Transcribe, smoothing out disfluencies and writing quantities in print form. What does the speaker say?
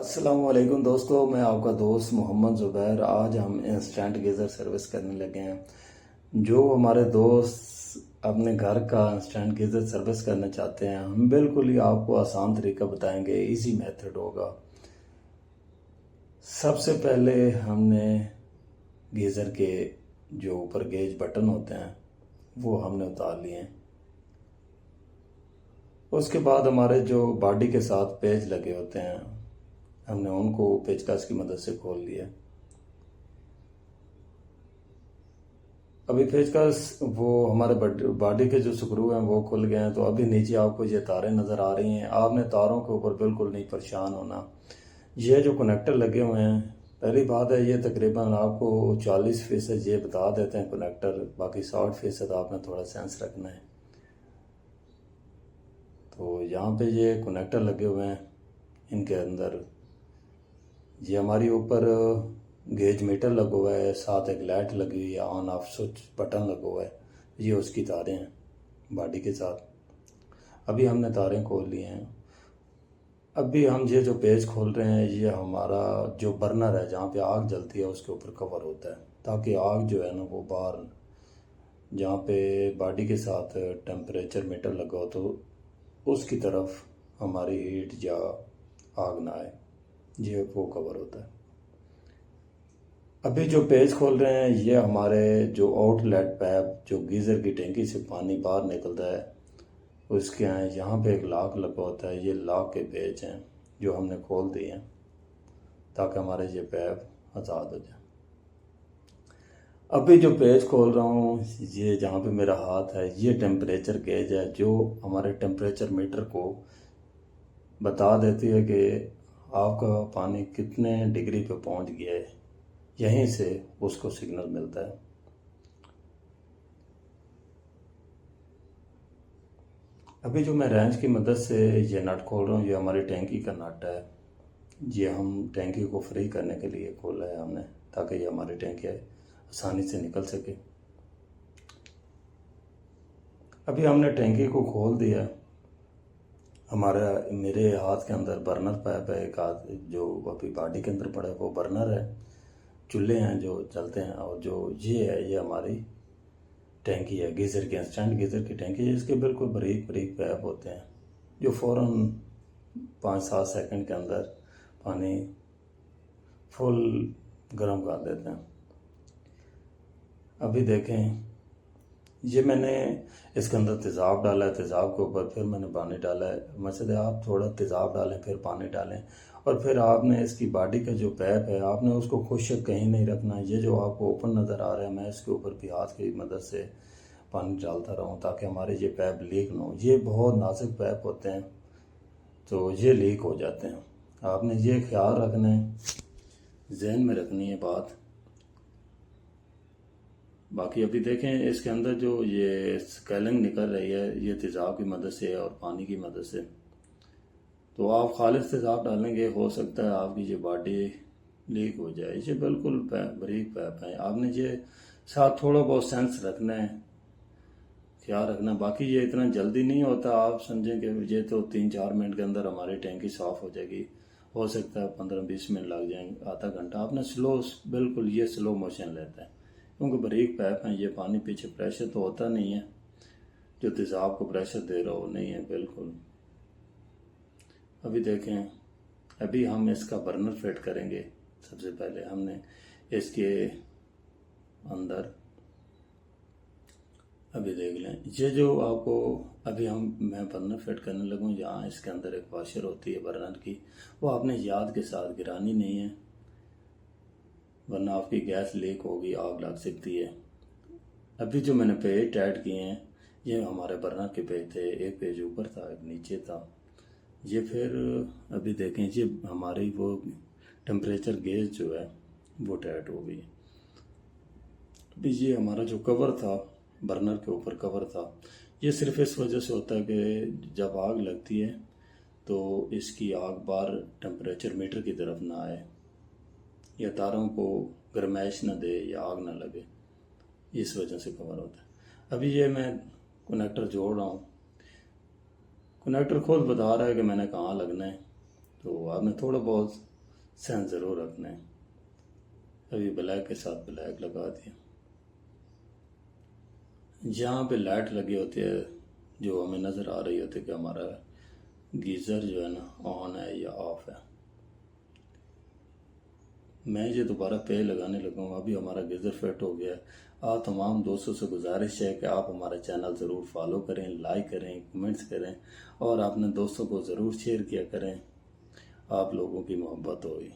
अस्सलाम वालेकुम दोस्तों, मैं आपका दोस्त मोहम्मद ज़ुबैर। आज हम इंस्टेंट गीज़र सर्विस करने लगे हैं। जो हमारे दोस्त अपने घर का इंस्टेंट गीज़र सर्विस करना चाहते हैं, हम बिल्कुल ही आपको आसान तरीका बताएंगे। इजी मेथड होगा। सबसे पहले हमने गीज़र के जो ऊपर गेज बटन होते हैं वो हमने उतार लिए हैं। उसके बाद हमारे जो बॉडी के साथ पेच लगे होते हैं, हमने उनको पेचकस की मदद से खोल लिया। अभी पेचकस वो हमारे बॉडी के जो स्क्रू हैं वो खुल गए हैं। तो अभी नीचे आपको ये तारें नज़र आ रही हैं। आपने तारों के ऊपर बिल्कुल नहीं परेशान होना। ये जो कनेक्टर लगे हुए हैं, पहली बात है ये तकरीबन आपको 40% ये बता देते हैं कनेक्टर, बाकी 60% आपने थोड़ा सेंस रखना है। तो यहाँ पे ये कनेक्टर लगे हुए हैं। इनके अंदर ये हमारी ऊपर गेज मीटर लगा हुआ है, साथ एक लाइट लगी हुई है, ऑन ऑफ स्विच बटन लगा हुआ है। ये उसकी तारें हैं बॉडी के साथ। अभी हमने तारें खोल ली हैं। अभी हम ये जो पेज खोल रहे हैं, ये हमारा जो बर्नर है जहाँ पे आग जलती है उसके ऊपर कवर होता है, ताकि आग जो है ना वो बाहर, जहाँ पे बॉडी के साथ टेम्परेचर मीटर लगा हो तो उसकी तरफ हमारी हीट या आग ना आए, ये वो कवर होता है। अभी जो पेज खोल रहे हैं, ये हमारे जो आउटलेट पैप जो गीज़र की टैंकी से पानी बाहर निकलता है उसके हैं। यहाँ पे एक लॉक लगा होता है, ये लॉक के पेज हैं जो हमने खोल दिए हैं ताकि हमारे ये पैप आज़ाद हो जाए। अभी जो पेज खोल रहा हूँ, ये जहाँ पे मेरा हाथ है, ये टेम्परेचर गेज है जो हमारे टेम्परेचर मीटर को बता देती है कि आपका पानी कितने डिग्री पे पहुँच गया है। यहीं से उसको सिग्नल मिलता है। अभी जो मैं रेंच की मदद से ये नट खोल रहा हूँ, ये हमारी टैंकी का नट है। ये हम टैंकी को फ्री करने के लिए खोला है हमने, ताकि ये हमारी टैंकी आसानी से निकल सके। अभी हमने टैंकी को खोल दिया। हमारा मेरे हाथ के अंदर बर्नर पाइप है, एक हाथ जो अभी बॉडी के अंदर पड़ा है वो बर्नर है। चूल्हे हैं जो चलते हैं, और जो ये है ये हमारी टैंकी है गीज़र की, इंस्टेंट गीज़र की टैंकी है। इसके बिल्कुल बारीक बारीक पैप होते हैं जो फ़ौरन 5-7 सेकंड के अंदर पानी फुल गर्म कर देते हैं। अभी देखें, ये मैंने इसके अंदर तेज़ाब डाला है, तेज़ाब के ऊपर फिर मैंने पानी डाला है। मकसद है आप थोड़ा तेज़ाब डालें फिर पानी डालें, और फिर आपने इसकी बॉडी का जो पैप है आपने उसको खुश्क कहीं नहीं रखना। ये जो आपको ओपन नज़र आ रहा है, मैं इसके ऊपर भी हाथ की मदद से पानी डालता रहूँ ताकि हमारे ये पैप लीक ना हो। ये बहुत नाजुक पैप होते हैं तो ये लीक हो जाते हैं। आपने ये ख्याल रखना है, जहन में रखनी है बात। बाकी अभी देखें, इसके अंदर जो ये स्केलिंग निकल रही है ये तेज़ाब की मदद से और पानी की मदद से। तो आप खालिश तेज़ाब डालेंगे, हो सकता है आपकी ये बॉडी लीक हो जाए। ये बिल्कुल बारीक पैप है। आपने ये साथ थोड़ा बहुत सेंस रखना है, ख्याल रखना। बाकी ये इतना जल्दी नहीं होता। आप समझें कि ये तो 3-4 मिनट के अंदर हमारी टैंकी साफ़ हो जाएगी। हो सकता है 15-20 मिनट लग जाएंगे, आधा घंटा। आपने स्लो, बिल्कुल ये स्लो मोशन लेता है क्योंकि बारीक पैप हैं। ये पानी पीछे प्रेशर तो होता नहीं है जो तेज़ाब को प्रेशर दे रहा हो, नहीं है बिल्कुल। अभी देखें, अभी हम इसका बर्नर फिट करेंगे। सबसे पहले हमने इसके अंदर, अभी देख लें, ये जो आपको अभी मैं बर्नर फिट करने लगूँ, यहाँ इसके अंदर एक वाशर होती है बर्नर की, वो आपने याद के साथ गिरानी नहीं है वरना आपकी गैस लीक होगी, आग लग सकती है। अभी जो मैंने पेज टाइट किए हैं ये हमारे बर्नर के पेज थे, एक पेज ऊपर था एक नीचे था। ये फिर अभी देखें, ये हमारी वो टेम्परेचर गेज जो है वो टाइट हो गई। अभी ये हमारा जो कवर था, बर्नर के ऊपर कवर था, ये सिर्फ इस वजह से होता है कि जब आग लगती है तो इसकी आग बाहर टेम्परेचर मीटर की तरफ ना आए या तारों को गर्माइश ना दे या आग ना लगे, इस वजह से कवर होता है। अभी ये मैं कनेक्टर जोड़ रहा हूँ। कनेक्टर खुद बता रहा है कि मैंने कहाँ लगना है, तो आपने थोड़ा बहुत सहन ज़रूर रखना है। अभी ब्लैक के साथ ब्लैक लगा दिया। जहाँ पे लाइट लगी होती है जो हमें नज़र आ रही होती है कि हमारा गीज़र जो है ना ऑन है या ऑफ है, मैं ये दोबारा पे लगाने लगा हूँ। अभी हमारा गीज़र फिट हो गया है। आप तमाम दोस्तों से गुजारिश है कि आप हमारा चैनल ज़रूर फॉलो करें, लाइक करें, कमेंट्स करें और अपने दोस्तों को ज़रूर शेयर किया करें। आप लोगों की मोहब्बत होगी।